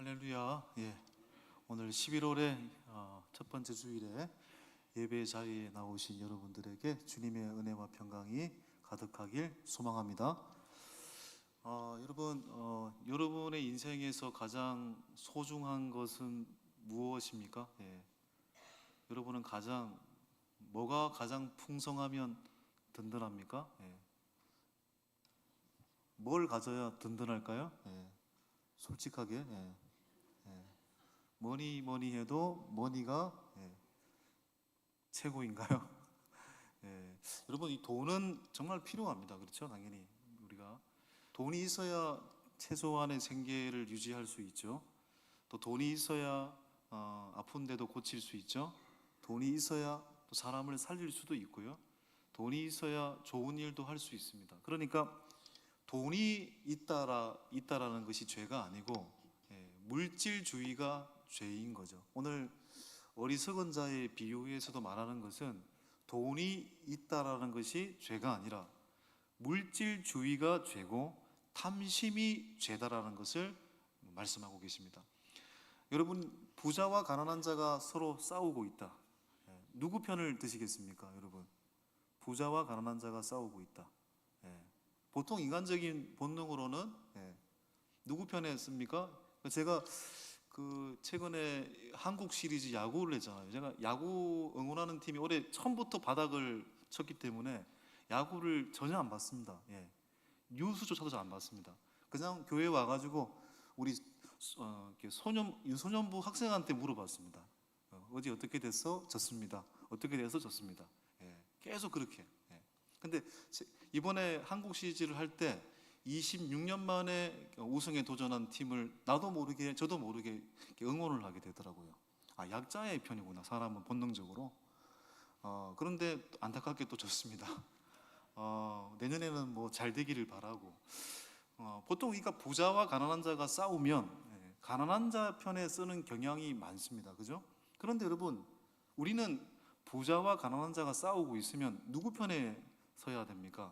할렐루야. 오늘 11월의 첫 번째 주일에 예배 자리에 나오신 여러분들에게 주님의 은혜와 평강이 가득하길 소망합니다. 여러분, 여러분의 인생에서 가장 소중한 것은 무엇입니까? 여러분은 뭐가 가장 풍성하면 든든합니까? 뭘 가져야 든든할까요? 솔직하게. 뭐니 해도 머니가 최고인가요? 여러분, 이 돈은 정말 필요합니다. 그렇죠? 당연히 우리가 돈이 있어야 최소한의 생계를 유지할 수 있죠. 또 돈이 있어야 아픈데도 고칠 수 있죠. 돈이 있어야 또 사람을 살릴 수도 있고요. 돈이 있어야 좋은 일도 할 수 있습니다. 그러니까 돈이 있다라는 것이 죄가 아니고 물질주의가 죄인 거죠. 오늘 어리석은 자의 비유에서도 말하는 것은 돈이 있다라는 것이 죄가 아니라 물질주의가 죄고 탐심이 죄다라는 것을 말씀하고 계십니다. 여러분, 부자와 가난한 자가 서로 싸우고 있다. 누구 편을 드시겠습니까, 여러분? 부자와 가난한 자가 싸우고 있다. 보통 인간적인 본능으로는 누구 편에 씁니까? 제가 최근에 한국 시리즈 야구를 했잖아요. 제가 야구 응원하는 팀이 올해 처음부터 바닥을 쳤기 때문에 야구를 전혀 안 봤습니다. 뉴스조차도 잘 안 봤습니다. 그냥 교회 와가지고 우리 유소년부 학생한테 물어봤습니다. 어제 어떻게 됐어? 졌습니다. 어떻게 돼서 졌습니다. 계속 그렇게. 근데 이번에 한국 시리즈를 할 때 26년 만에 우승에 도전한 팀을 저도 모르게 응원을 하게 되더라고요. 약자의 편이구나, 사람은 본능적으로. 그런데 안타깝게 또 졌습니다. 내년에는 뭐 잘 되기를 바라고. 보통 그러니까 부자와 가난한 자가 싸우면 가난한 자 편에 쓰는 경향이 많습니다. 그죠? 그런데 여러분, 우리는 부자와 가난한 자가 싸우고 있으면 누구 편에 서야 됩니까?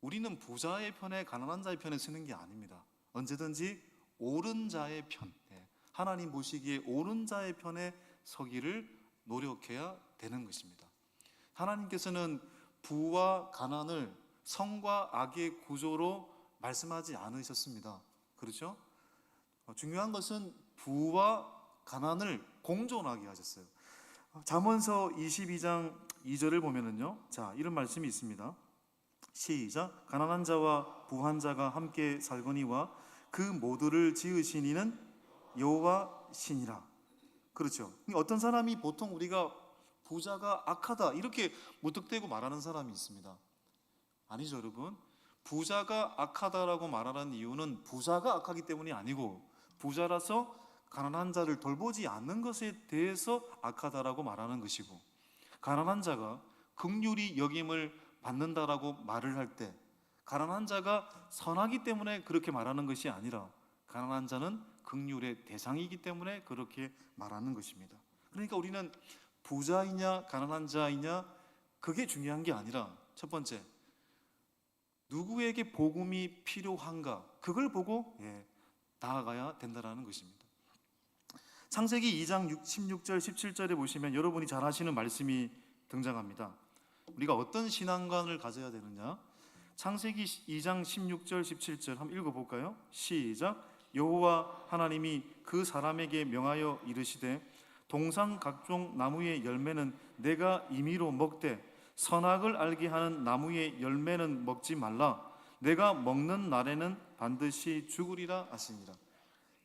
우리는 부자의 편에 가난한 자의 편에 서는 게 아닙니다. 언제든지 옳은 자의 편, 하나님 보시기에 옳은 자의 편에 서기를 노력해야 되는 것입니다. 하나님께서는 부와 가난을 성과 악의 구조로 말씀하지 않으셨습니다. 그렇죠? 중요한 것은 부와 가난을 공존하게 하셨어요. 잠언서 22장 2절을 보면은요, 이런 말씀이 있습니다. 시작. 가난한 자와 부한 자가 함께 살거니와 그 모두를 지으신 이는 여호와시니라. 그렇죠. 어떤 사람이 보통 우리가 부자가 악하다 이렇게 무턱대고 말하는 사람이 있습니다. 아니죠, 여러분. 부자가 악하다라고 말하는 이유는 부자가 악하기 때문이 아니고 부자라서 가난한 자를 돌보지 않는 것에 대해서 악하다라고 말하는 것이고, 가난한 자가 긍휼히 여김을 받는다라고 말을 할 때 가난한 자가 선하기 때문에 그렇게 말하는 것이 아니라 가난한 자는 긍휼의 대상이기 때문에 그렇게 말하는 것입니다. 그러니까 우리는 부자이냐 가난한 자이냐 그게 중요한 게 아니라 첫 번째, 누구에게 복음이 필요한가 그걸 보고 나아가야 된다는 것입니다. 창세기 2장 16절 17절에 보시면 여러분이 잘 아시는 말씀이 등장합니다. 우리가 어떤 신앙관을 가져야 되느냐? 창세기 2장 16절 17절 한번 읽어볼까요? 시작. 여호와 하나님이 그 사람에게 명하여 이르시되 동상 각종 나무의 열매는 내가 임의로 먹되 선악을 알게 하는 나무의 열매는 먹지 말라. 내가 먹는 날에는 반드시 죽으리라 하시니라.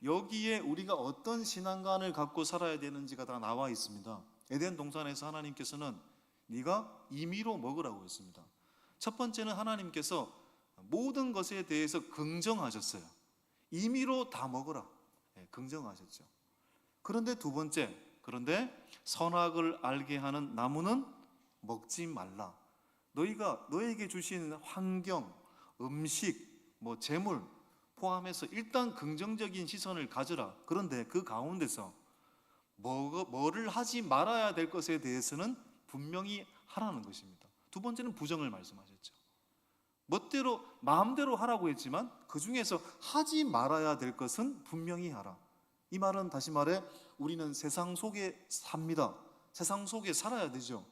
여기에 우리가 어떤 신앙관을 갖고 살아야 되는지가 다 나와 있습니다. 에덴 동산에서 하나님께서는 네가 임의로 먹으라고 했습니다. 첫 번째는 하나님께서 모든 것에 대해서 긍정하셨어요. 임의로 다 먹으라, 긍정하셨죠. 그런데 두 번째, 그런데 선악을 알게 하는 나무는 먹지 말라. 너에게 주신 환경, 음식, 재물 포함해서 일단 긍정적인 시선을 가져라. 그런데 그 가운데서 뭐를 하지 말아야 될 것에 대해서는 분명히 하라는 것입니다. 두 번째는 부정을 말씀하셨죠. 멋대로 마음대로 하라고 했지만 그 중에서 하지 말아야 될 것은 분명히 하라. 이 말은 다시 말해 우리는 세상 속에 삽니다. 세상 속에 살아야 되죠.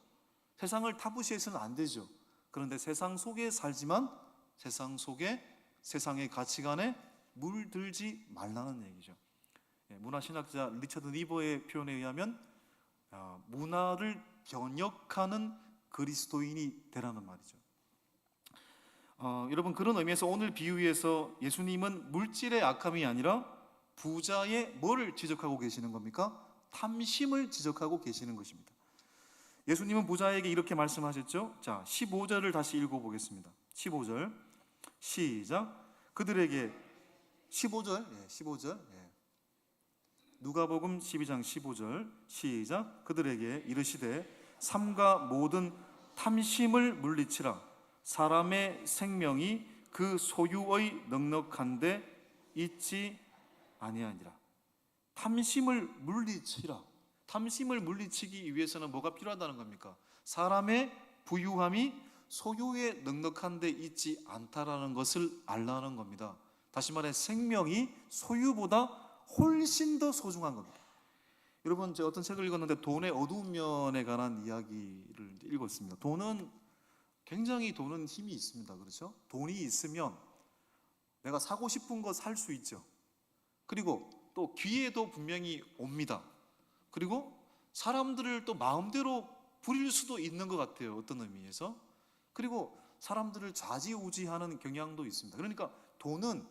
세상을 타부시해서는 안 되죠. 그런데 세상 속에 살지만 세상 속에 세상의 가치관에 물들지 말라는 얘기죠. 문화신학자 리처드 니버의 표현에 의하면 문화를 변혁하는 그리스도인이 되라는 말이죠. 여러분, 그런 의미에서 오늘 비유에서 예수님은 물질의 악함이 아니라 부자의 뭐를 지적하고 계시는 겁니까? 탐심을 지적하고 계시는 것입니다. 예수님은 부자에게 이렇게 말씀하셨죠. 자, 15절을 다시 읽어보겠습니다. 15절 시작. 그들에게 15절 누가복음 12장 15절 시작. 그들에게 이르시되 삼가 모든 탐심을 물리치라. 사람의 생명이 그 소유의 넉넉한데 있지 아니하니라. 탐심을 물리치라. 탐심을 물리치기 위해서는 뭐가 필요하다는 겁니까? 사람의 부유함이 소유에 넉넉한데 있지 않다라는 것을 알라는 겁니다. 다시 말해 생명이 소유보다 훨씬 더 소중한 겁니다. 여러분, 제가 어떤 책을 읽었는데 돈의 어두운 면에 관한 이야기를 읽었습니다. 돈은 힘이 있습니다. 그렇죠? 돈이 있으면 내가 사고 싶은 거 살 수 있죠. 그리고 또 기회도 분명히 옵니다. 그리고 사람들을 또 마음대로 부릴 수도 있는 것 같아요. 어떤 의미에서. 그리고 사람들을 좌지우지하는 경향도 있습니다. 그러니까 돈은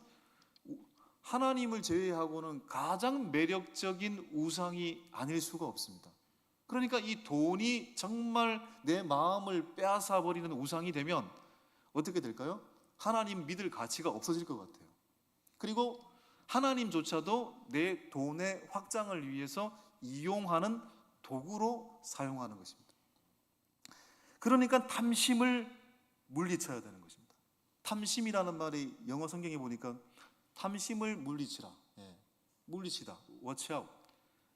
하나님을 제외하고는 가장 매력적인 우상이 아닐 수가 없습니다. 그러니까 이 돈이 정말 내 마음을 빼앗아 버리는 우상이 되면 어떻게 될까요? 하나님 믿을 가치가 없어질 것 같아요. 그리고 하나님조차도 내 돈의 확장을 위해서 이용하는 도구로 사용하는 것입니다. 그러니까 탐심을 물리쳐야 되는 것입니다. 탐심이라는 말이 영어 성경에 보니까 탐심을 물리치라. 물리치다. watch out.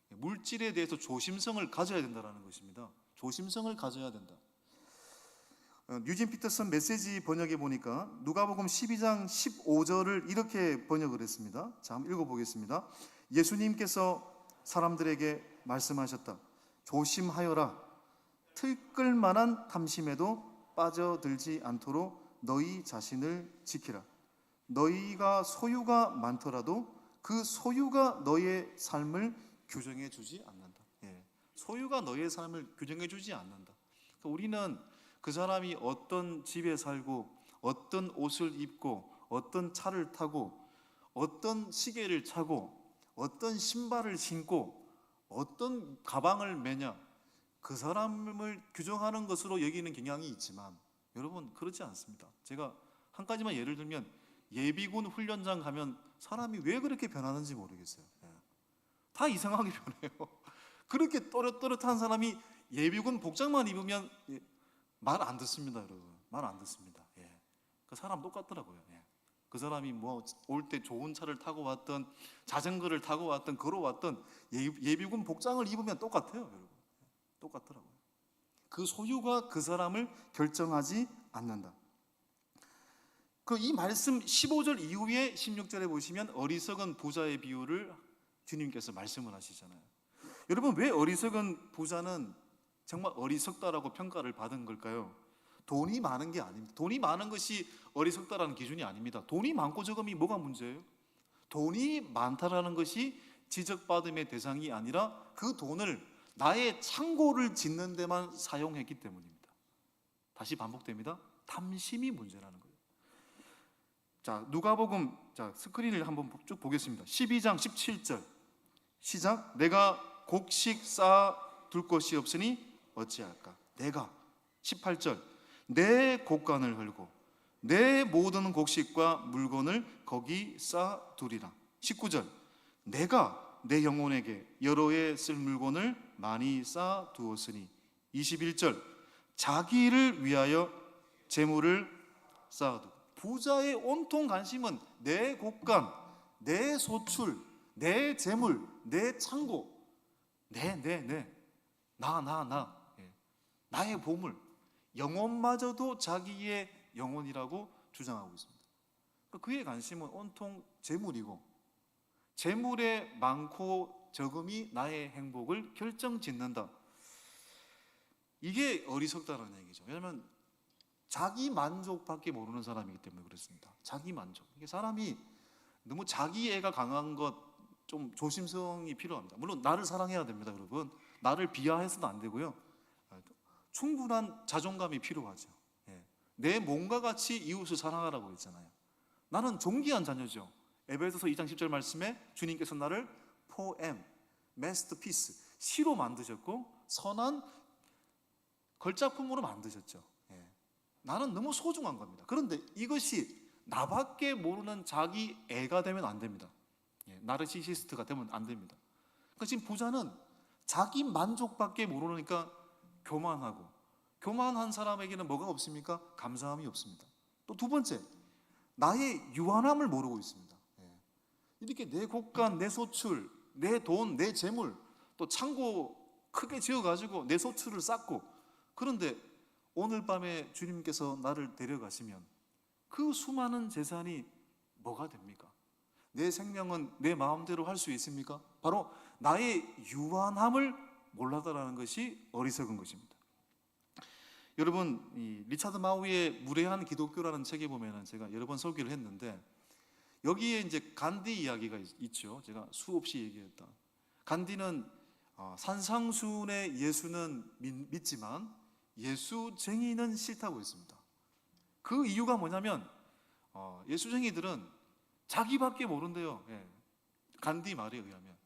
물질에 대해서 조심성을 가져야 된다는 것입니다. 조심성을 가져야 된다. 유진 피터슨 메시지 번역에 보니까 누가복음 12장 15절을 이렇게 번역을 했습니다. 자, 한번 읽어보겠습니다. 예수님께서 사람들에게 말씀하셨다. 조심하여라. 들끓 만한 탐심에도 빠져들지 않도록 너희 자신을 지키라. 너희가 소유가 많더라도 그 소유가 너의 삶을 규정해 주지 않는다. 소유가 너의 삶을 규정해 주지 않는다. 그러니까 우리는 그 사람이 어떤 집에 살고 어떤 옷을 입고 어떤 차를 타고 어떤 시계를 차고 어떤 신발을 신고 어떤 가방을 매냐, 그 사람을 규정하는 것으로 여기는 경향이 있지만 여러분, 그렇지 않습니다. 제가 한 가지만 예를 들면 예비군 훈련장 가면 사람이 왜 그렇게 변하는지 모르겠어요. 다 이상하게 변해요. 그렇게 또렷또렷한 사람이 예비군 복장만 입으면 말 안 듣습니다. 여러분, 말 안 듣습니다. 그 사람 똑같더라고요. 그 사람이 뭐 올 때 좋은 차를 타고 왔던, 자전거를 타고 왔던, 걸어왔던 예비군 복장을 입으면 똑같아요. 여러분, 똑같더라고요. 그 소유가 그 사람을 결정하지 않는다. 이 말씀 15절 이후에 16절에 보시면 어리석은 부자의 비유를 주님께서 말씀을 하시잖아요. 여러분, 왜 어리석은 부자는 정말 어리석다라고 평가를 받은 걸까요? 돈이 많은 게 아닙니다. 돈이 많은 것이 어리석다라는 기준이 아닙니다. 돈이 많고 적음이 뭐가 문제예요? 돈이 많다라는 것이 지적받음의 대상이 아니라 그 돈을 나의 창고를 짓는 데만 사용했기 때문입니다. 다시 반복됩니다. 탐심이 문제라는 거예요. 자, 누가복음, 스크린을 한번 쭉 보겠습니다. 12장 17절 시작. 내가 곡식 쌓아 둘 것이 없으니 어찌할까? 내가 18절 내 곡간을 헐고 내 모든 곡식과 물건을 거기 쌓아 두리라. 19절 내가 내 영혼에게 여러 해 쓸 물건을 많이 쌓아 두었으니. 21절 자기를 위하여 재물을 쌓아두고. 부자의 온통 관심은 내 곡간, 내 소출, 내 재물, 내 창고, 나의 보물, 영혼마저도 자기의 영혼이라고 주장하고 있습니다. 그러니까 그의 관심은 온통 재물이고 재물의 많고 적음이 나의 행복을 결정짓는다. 이게 어리석다는 얘기죠. 왜냐하면 자기 만족밖에 모르는 사람이기 때문에 그렇습니다. 자기 만족. 이게 사람이 너무 자기애가 강한 것 좀 조심성이 필요합니다. 물론 나를 사랑해야 됩니다, 여러분. 나를 비하해서는 안 되고요. 충분한 자존감이 필요하죠. 예. 내 몸과 같이 이웃을 사랑하라고 했잖아요. 나는 존귀한 자녀죠. 에베소서 2장 10절 말씀에 주님께서 나를 포엠, 마스터피스, 시로 만드셨고 선한 걸작품으로 만드셨죠. 예. 나는 너무 소중한 겁니다. 그런데 이것이 나밖에 모르는 자기 애가 되면 안 됩니다. 예. 나르시시스트가 되면 안 됩니다. 그러니까 지금 부자는 자기 만족밖에 모르니까 교만하고, 교만한 사람에게는 뭐가 없습니까? 감사함이 없습니다. 또 두 번째, 나의 유한함을 모르고 있습니다. 예. 이렇게 내 곳간, 내 소출, 내 돈, 내 재물, 또 창고 크게 지어가지고 내 소출을 쌓고, 그런데 오늘 밤에 주님께서 나를 데려가시면 그 수많은 재산이 뭐가 됩니까? 내 생명은 내 마음대로 할 수 있습니까? 바로 나의 유한함을 몰라다라는 것이 어리석은 것입니다. 여러분, 이 리차드 마우의 무례한 기독교라는 책에 보면은 제가 여러 번 소개를 했는데 여기에 이제 간디 이야기가 있죠. 제가 수없이 얘기했다. 간디는 산상수훈의 예수는 믿지만 예수쟁이는 싫다고 했습니다. 그 이유가 뭐냐면 예수쟁이들은 자기밖에 모른대요. 예. 간디 말에 의하면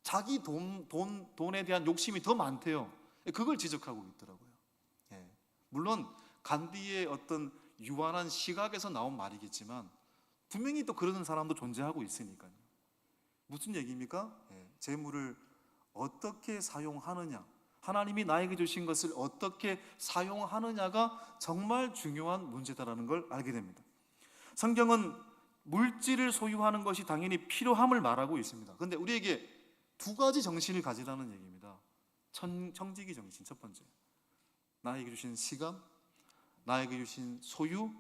자기 돈에 대한 욕심이 더 많대요. 그걸 지적하고 있더라고요. 예. 물론 간디의 어떤 유한한 시각에서 나온 말이겠지만 분명히 또 그러는 사람도 존재하고 있으니까요. 무슨 얘기입니까? 예. 재물을 어떻게 사용하느냐, 하나님이 나에게 주신 것을 어떻게 사용하느냐가 정말 중요한 문제다라는 걸 알게 됩니다. 성경은 물질을 소유하는 것이 당연히 필요함을 말하고 있습니다. 그런데 우리에게 두 가지 정신을 가지라는 얘기입니다. 청지기 정신, 첫 번째, 나에게 주신 시간, 나에게 주신 소유,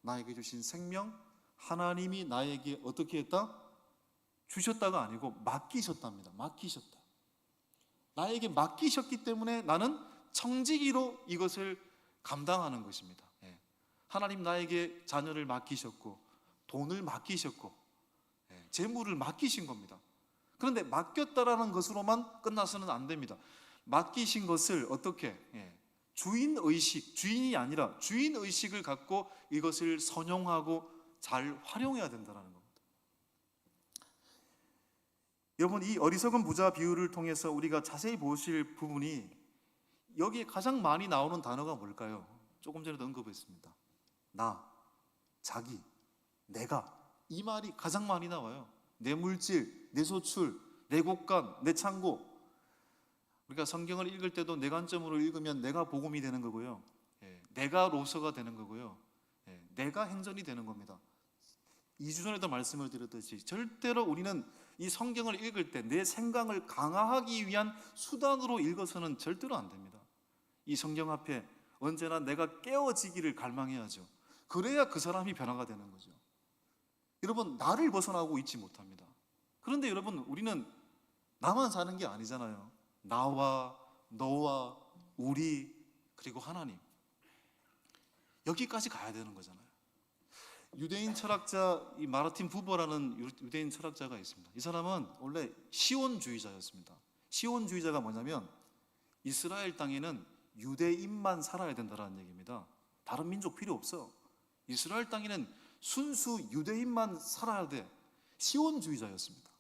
나에게 주신 생명, 하나님이 나에게 어떻게 했다? 주셨다가 아니고 맡기셨답니다. 맡기셨다. 나에게 맡기셨기 때문에 나는 청지기로 이것을 감당하는 것입니다. 예. 하나님 나에게 자녀를 맡기셨고 돈을 맡기셨고 재물을 맡기신 겁니다. 그런데 맡겼다라는 것으로만 끝나서는 안 됩니다. 맡기신 것을 어떻게 주인의식, 주인이 아니라 주인의식을 갖고 이것을 선용하고 잘 활용해야 된다는 겁니다. 여러분, 이 어리석은 부자 비유를 통해서 우리가 자세히 보실 부분이 여기에 가장 많이 나오는 단어가 뭘까요? 조금 전에도 언급했습니다. 나, 자기, 내가, 이 말이 가장 많이 나와요. 내 물질, 내 소출, 내 곳간, 내 창고. 우리가 성경을 읽을 때도 내 관점으로 읽으면 내가 복음이 되는 거고요. 내가 로서가 되는 거고요. 내가 행전이 되는 겁니다. 2주 전에도 말씀을 드렸듯이 절대로 우리는 이 성경을 읽을 때 내 생각을 강화하기 위한 수단으로 읽어서는 절대로 안 됩니다. 이 성경 앞에 언제나 내가 깨어지기를 갈망해야죠. 그래야 그 사람이 변화가 되는 거죠. 여러분, 나를 벗어나고 있지 못합니다. 그런데 여러분, 우리는 나만 사는 게 아니잖아요. 나와 너와 우리 그리고 하나님, 여기까지 가야 되는 거잖아요. 유대인 철학자 이 마르틴 부버라는 유대인 철학자가 있습니다. 이 사람은 원래 시온주의자였습니다. 시온주의자가 뭐냐면 이스라엘 땅에는 유대인만 살아야 된다는 얘기입니다. 다른 민족 필요 없어. 이스라엘 땅에는 순수 유대인만 살아야 돼. 시온주의자였습니다.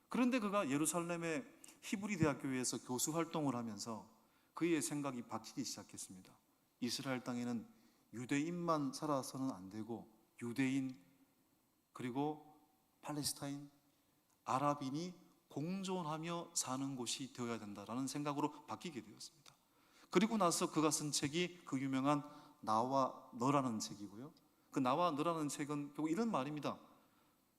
그런데 그가 예루살렘의 히브리 대학교에서 교수 활동을 하면서 그의 생각이 바뀌기 시작했습니다. 이스라엘 땅에는 유대인만 살아서는 안 되고 유대인 그리고 팔레스타인, 아랍인이 공존하며 사는 곳이 되어야 된다라는 생각으로 바뀌게 되었습니다. 그리고 나서 그가 쓴 책이 그 유명한 나와 너라는 책이고요. 그 나와 너라는 책은 결국 이런 말입니다.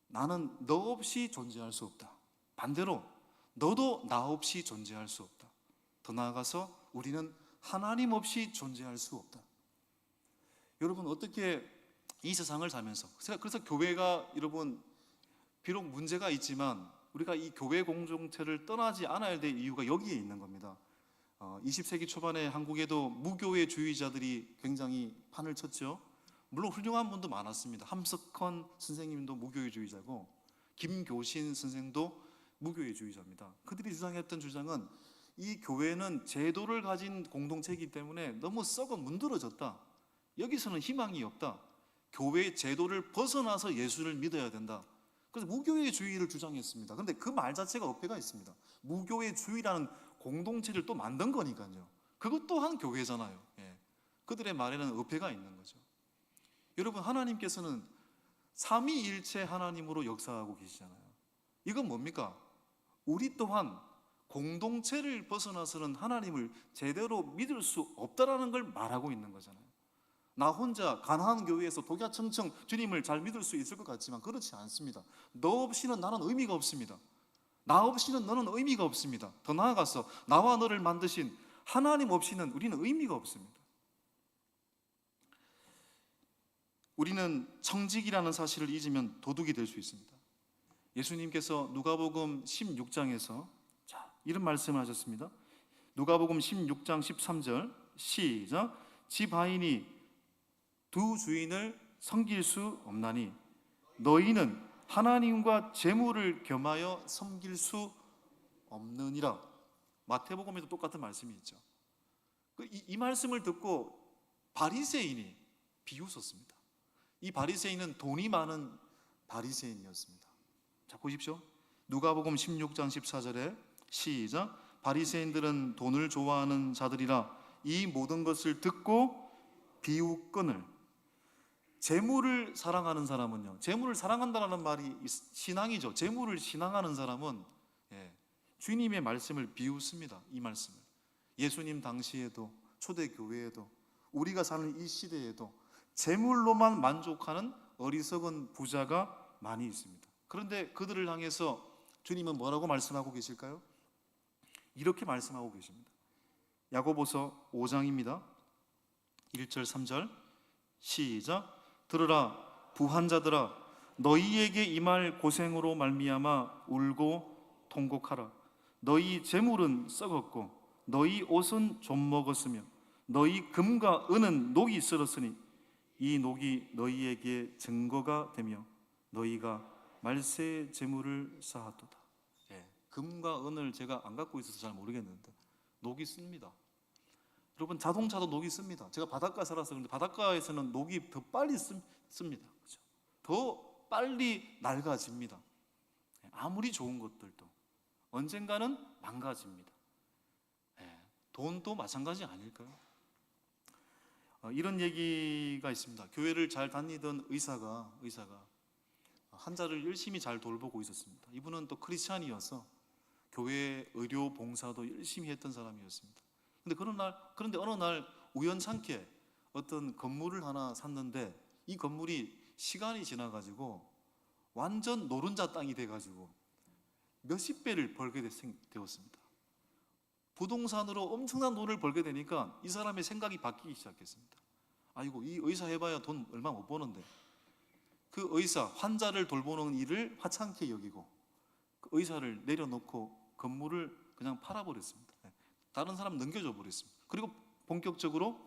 나는 너 없이 존재할 수 없다. 반대로 너도 나 없이 존재할 수 없다. 더 나아가서 우리는 하나님 없이 존재할 수 없다. 여러분, 어떻게 이 세상을 살면서, 그래서 교회가 여러분 비록 문제가 있지만 우리가 이 교회 공동체를 떠나지 않아야 될 이유가 여기에 있는 겁니다. 20세기 초반에 한국에도 무교회주의자들이 굉장히 판을 쳤죠. 물론 훌륭한 분도 많았습니다. 함석헌 선생님도 무교회주의자고 김교신 선생도 무교회주의자입니다. 그들이 주장했던 주장은 이 교회는 제도를 가진 공동체이기 때문에 너무 썩어 문드러졌다. 여기서는 희망이 없다. 교회 제도를 벗어나서 예수를 믿어야 된다. 그래서 무교회주의를 주장했습니다. 그런데 그 말 자체가 어폐가 있습니다. 무교회주의라는 공동체를 또 만든 거니까요. 그것 또한 교회잖아요. 예. 그들의 말에는 어폐가 있는 거죠. 여러분, 하나님께서는 삼위일체 하나님으로 역사하고 계시잖아요. 이건 뭡니까? 우리 또한 공동체를 벗어나서는 하나님을 제대로 믿을 수 없다라는 걸 말하고 있는 거잖아요. 나 혼자 가나안 교회에서 독야청청 주님을 잘 믿을 수 있을 것 같지만 그렇지 않습니다. 너 없이는 나는 의미가 없습니다. 나 없이는 너는 의미가 없습니다. 더 나아가서 나와 너를 만드신 하나님 없이는 우리는 의미가 없습니다. 우리는 청직이라는 사실을 잊으면 도둑이 될 수 있습니다. 예수님께서 누가복음 16장에서 이런 말씀을 하셨습니다. 누가복음 16장 13절 시작. 집 하인이 두 주인을 섬길 수 없나니 너희는 하나님과 재물을 겸하여 섬길 수 없느니라. 마태복음에도 똑같은 말씀이 있죠. 이 말씀을 듣고 바리새인이 비웃었습니다. 이 바리새인은 돈이 많은 바리새인이었습니다. 자, 보십시오. 누가복음 16장 14절에 시작. 바리새인들은 돈을 좋아하는 자들이라 이 모든 것을 듣고 비웃거늘. 재물을 사랑하는 사람은요, 재물을 사랑한다는 말이 신앙이죠. 재물을 신앙하는 사람은 주님의 말씀을 비웃습니다. 이 말씀을 예수님 당시에도 초대교회에도 우리가 사는 이 시대에도 재물로만 만족하는 어리석은 부자가 많이 있습니다. 그런데 그들을 향해서 주님은 뭐라고 말씀하고 계실까요? 이렇게 말씀하고 계십니다. 야고보서 5장입니다 1절 3절 시작. 들으라 부한자들아 너희에게 임할 고생으로 말미암아 울고 통곡하라. 너희 재물은 썩었고 너희 옷은 좀 먹었으며 너희 금과 은은 녹이 쓸었으니 이 녹이 너희에게 증거가 되며 너희가 말세의 재물을 쌓았도다. 금과 은을 제가 안 갖고 있어서 잘 모르겠는데 녹이 씁니다. 여러분, 자동차도 녹이 씁니다. 제가 바닷가에 살아서 그런데 바닷가에서는 녹이 더 빨리 씁니다. 그렇죠? 더 빨리 낡아집니다. 아무리 좋은 것들도 언젠가는 망가집니다. 돈도 마찬가지 아닐까요? 이런 얘기가 있습니다. 교회를 잘 다니던 의사가 환자를 열심히 잘 돌보고 있었습니다. 이분은 또 크리스찬이어서 교회 의료 봉사도 열심히 했던 사람이었습니다. 그런데 어느 날 우연찮게 어떤 건물을 하나 샀는데 이 건물이 시간이 지나가지고 완전 노른자 땅이 돼가지고 몇십 배를 벌게 되었습니다. 부동산으로 엄청난 돈을 벌게 되니까 이 사람의 생각이 바뀌기 시작했습니다. 아이고, 이 의사 해봐야 돈 얼마 못 버는데. 그 의사, 환자를 돌보는 일을 화창케 여기고 그 의사를 내려놓고 건물을 그냥 팔아버렸습니다. 다른 사람 넘겨줘 버렸습니다. 그리고 본격적으로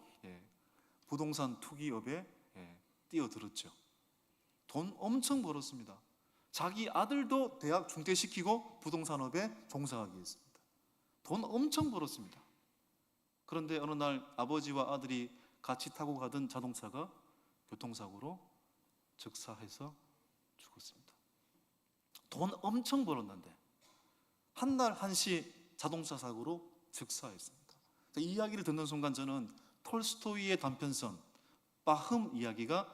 부동산 투기업에 뛰어들었죠. 돈 엄청 벌었습니다. 자기 아들도 대학 중퇴시키고 부동산업에 종사하게 했습니다. 돈 엄청 벌었습니다. 그런데 어느 날 아버지와 아들이 같이 타고 가던 자동차가 교통사고로 즉사해서 죽었습니다. 돈 엄청 벌었는데 한 날 한시 자동차 사고로 즉사했습니다. 이 이야기를 듣는 순간 저는 톨스토이의 단편선 빠흠 이야기가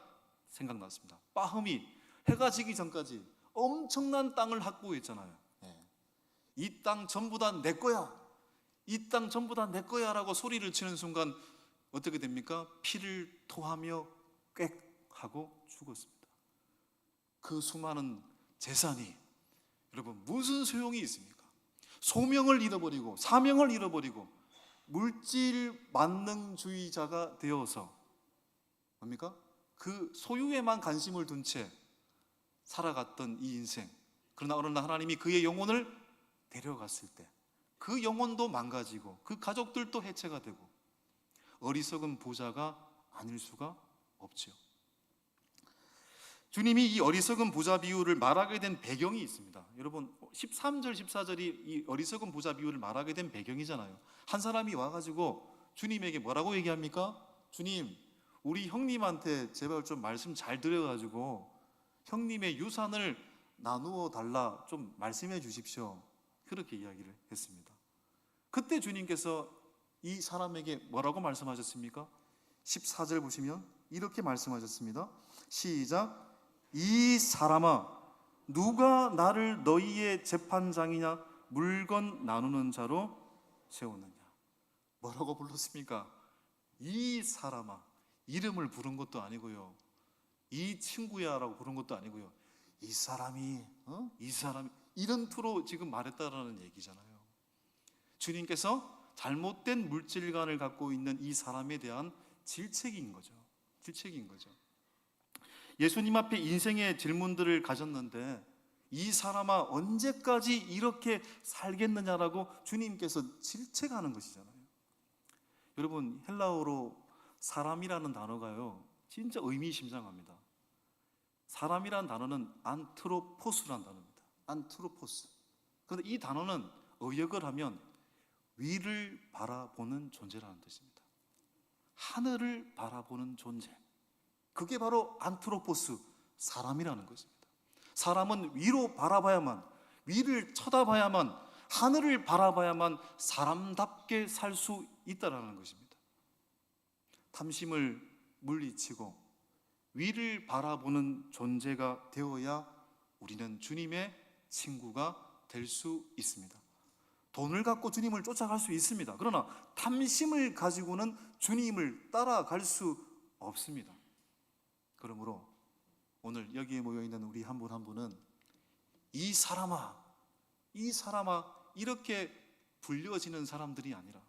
생각났습니다. 빠흠이 해가 지기 전까지 엄청난 땅을 확보했잖아요. 이 땅 전부 다 내 거야, 이 땅 전부 다 내 거야 라고 소리를 치는 순간 어떻게 됩니까? 피를 토하며 꽥 하고 죽었습니다. 그 수많은 재산이 여러분 무슨 소용이 있습니까? 소명을 잃어버리고 사명을 잃어버리고 물질 만능주의자가 되어서 뭡니까? 그 소유에만 관심을 둔 채 살아갔던 이 인생. 그러나 어느 날 하나님이 그의 영혼을 데려갔을 때 그 영혼도 망가지고 그 가족들도 해체가 되고 어리석은 부자가 아닐 수가 없지요. 주님이 이 어리석은 부자 비유를 말하게 된 배경이 있습니다. 여러분 13절 14절이 이 어리석은 부자 비유를 말하게 된 배경이잖아요. 한 사람이 와가지고 주님에게 뭐라고 얘기합니까? 주님, 우리 형님한테 제발 좀 말씀 잘 드려가지고 형님의 유산을 나누어 달라 좀 말씀해 주십시오. 그렇게 이야기를 했습니다. 그때 주님께서 이 사람에게 뭐라고 말씀하셨습니까? 14절 보시면 이렇게 말씀하셨습니다. 시작. 이 사람아, 누가 나를 너희의 재판장이냐 물건 나누는 자로 세우느냐. 뭐라고 불렀습니까? 이 사람아. 이름을 부른 것도 아니고요, 이 친구야라고 부른 것도 아니고요, 이 사람이 이 사람이 이런 투로 지금 말했다라는 얘기잖아요. 주님께서 잘못된 물질관을 갖고 있는 이 사람에 대한 질책인 거죠. 질책인 거죠. 예수님 앞에 인생의 질문들을 가졌는데 이 사람아 언제까지 이렇게 살겠느냐라고 주님께서 질책하는 것이잖아요. 여러분 헬라어로 사람이라는 단어가요 진짜 의미심장합니다. 사람이라는 단어는 안트로포스라는 단어입니다. 안트로포스. 그런데 이 단어는 의역을 하면 위를 바라보는 존재라는 뜻입니다. 하늘을 바라보는 존재. 그게 바로 안트로포스, 사람이라는 것입니다. 사람은 위로 바라봐야만, 위를 쳐다봐야만, 하늘을 바라봐야만 사람답게 살 수 있다라는 것입니다. 탐심을 물리치고 위를 바라보는 존재가 되어야 우리는 주님의 친구가 될 수 있습니다. 돈을 갖고 주님을 쫓아갈 수 있습니다. 그러나 탐심을 가지고는 주님을 따라갈 수 없습니다. 그러므로 오늘 여기에 모여있는 우리 한 분 한 분은 이 사람아, 이 사람아 이렇게 불려지는 사람들이 아니라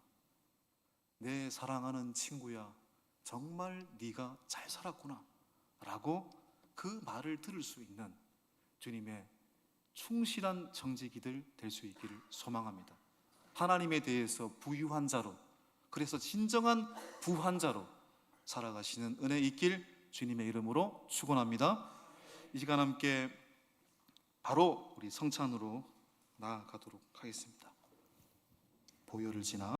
내 사랑하는 친구야, 정말 네가 잘 살았구나 라고 그 말을 들을 수 있는 주님의 충실한 정직이들 될 수 있기를 소망합니다. 하나님에 대해서 부유한 자로, 그래서 진정한 부한 자로 살아가시는 은혜 있길 주님의 이름으로 축원합니다. 이 시간 함께 바로 우리 성찬으로 나아가도록 하겠습니다. 보혈을 지나